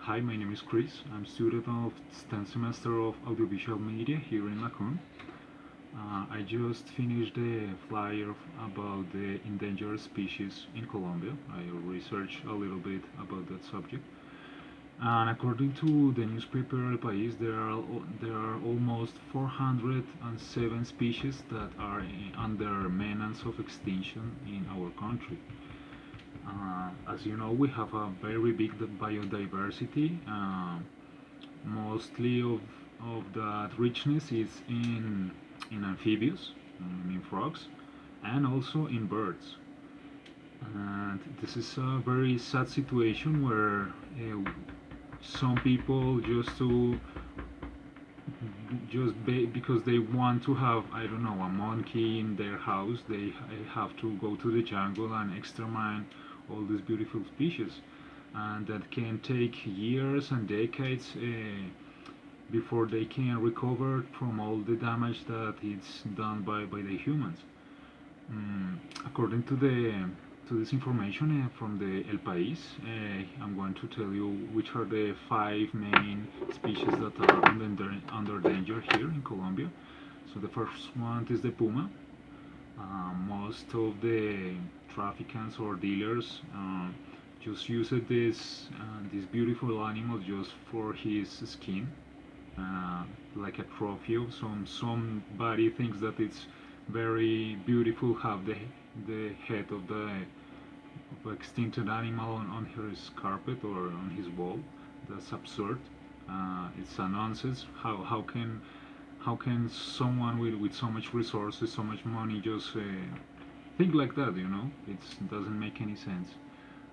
Hi, my name is Chris. I'm student of 10th semester of audiovisual media here in Macon. I just finished the flyer about the endangered species in Colombia. I researched a little bit about that subject. And according to the newspaper El País, there are almost 407 species that are under menace of extinction in our country. As you know, we have a very big biodiversity. Mostly of that richness is in amphibians, in frogs, and also in birds. And this is a very sad situation where some people because they want to have, I don't know, a monkey in their house, they have to go to the jungle and extermine all these beautiful species, and that can take years and decades before they can recover from all the damage that it's done by the humans. According to this information from the El País, I'm going to tell you which are the five main species that are under danger here in Colombia. So the first one is the puma. Most of the traffickants or dealers just use this beautiful animal just for his skin, uh, like a trophy. Somebody thinks that it's very beautiful have the head of extincted animal on his carpet or on his wall. That's absurd. It's a nonsense. How can someone with so much resources, so much money, just think like that? It doesn't make any sense.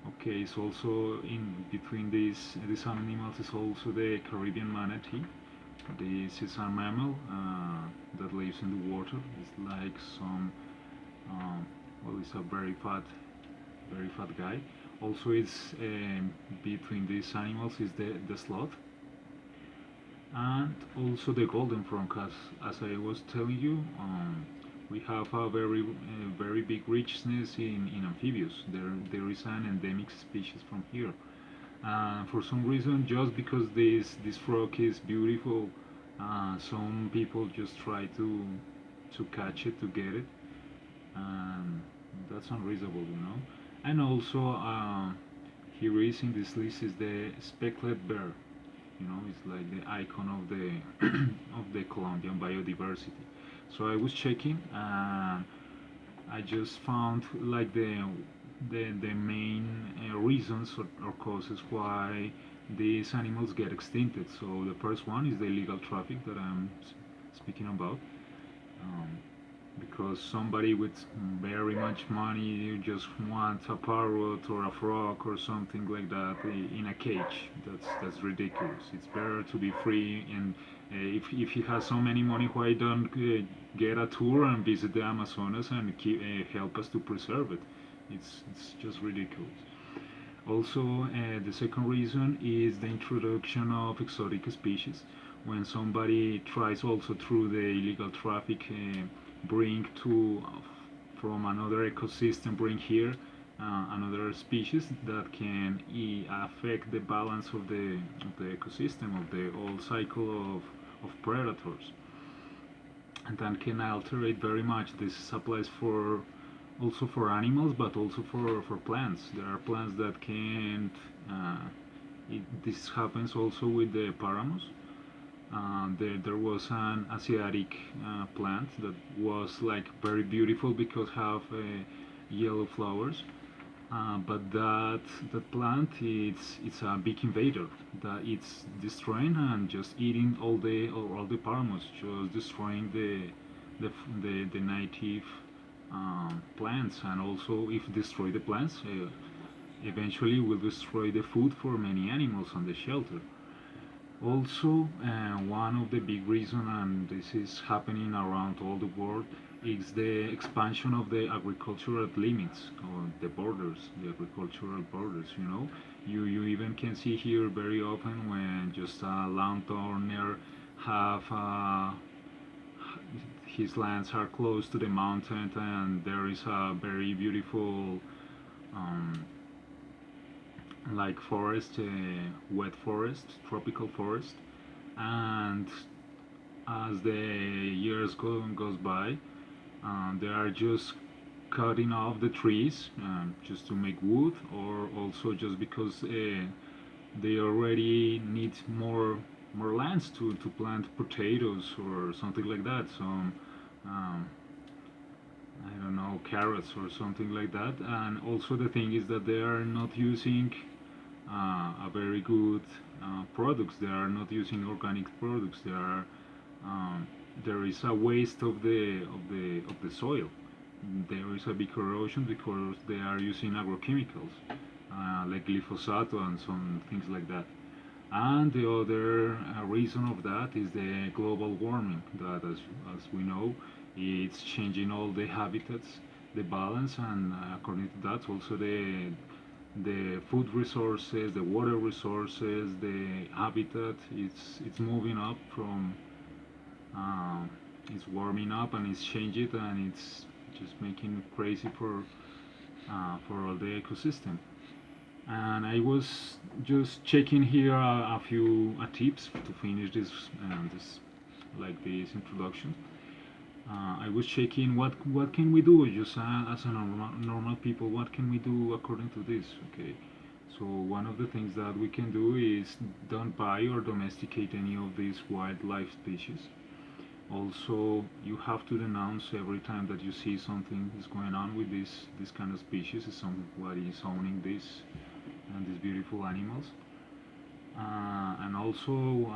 Okay, it's also in between these animals is also the Caribbean manatee. This is a mammal that lives in the water. It's like it's a very fat guy. Also, it's between these animals is the sloth and also the golden frog. As I was telling you, we have a very big richness in amphibians. There is an endemic species from here. For some reason, just because this frog is beautiful, some people just try to catch it, to get it, and that's unreasonable. And also, here is in this list is the speckled bear. It's like the icon of the of the Colombian biodiversity. So I was checking, and I just found like the main reasons or causes why these animals get extincted. So the first one is the illegal traffic that I'm speaking about. Um, because somebody with very much money just wants a parrot or a frog or something like that in a cage. That's ridiculous. It's better to be free. And if he has so many money, why don't get a tour and visit the Amazonas and help us to preserve it? It's just ridiculous. Also, the second reason is the introduction of exotic species. When somebody tries also through the illegal traffic bring to from another ecosystem, bring here another species that can affect the balance of the ecosystem, of the whole cycle of predators, and that can alter it very much. This applies for also for animals, but also for plants. There are plants that can't. This happens also with the paramos. There was an Asiatic plant that was like very beautiful because have yellow flowers. But that plant it's a big invader that it's destroying and just eating all the paramos, just destroying the native plants, and also if destroy the plants, eventually will destroy the food for many animals on the shelter. Also, one of the big reasons, and this is happening around all the world, is the expansion of the agricultural limits or the borders, the agricultural borders. You even can see here very often when just a landowner have his lands are close to the mountain, and there is a very beautiful um, like forest, wet forest, tropical forest, and as the years goes by, they are just cutting off the trees just to make wood, or also just because they already need more lands to plant potatoes or something like that. So I don't know, carrots or something like that. And also the thing is that they are not using a very good products. They are not using organic products. There is a waste of the soil. There is a big erosion because they are using agrochemicals like glyphosate and some things like that. And the other reason of that is the global warming, that as we know, it's changing all the habitats, the balance, and according to that, also the food resources, the water resources, the habitat. It's moving up from, uh, it's warming up and it's changing, and it's just making crazy for all the ecosystem. And I was just checking here a few tips to finish this like this introduction. I was checking what can we do just as a normal people. What can we do according to this? Okay, so one of the things that we can do is don't buy or domesticate any of these wildlife species. Also, you have to denounce every time that you see something is going on with this kind of species. Is somebody is owning this and these beautiful animals. And also,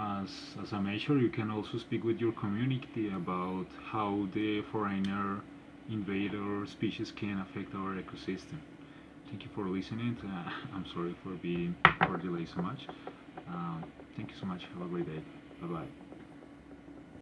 as a measure, you can also speak with your community about how the foreigner invader species can affect our ecosystem. Thank you for listening. I'm sorry for being for delay so much. Thank you so much. Have a great day. Bye bye.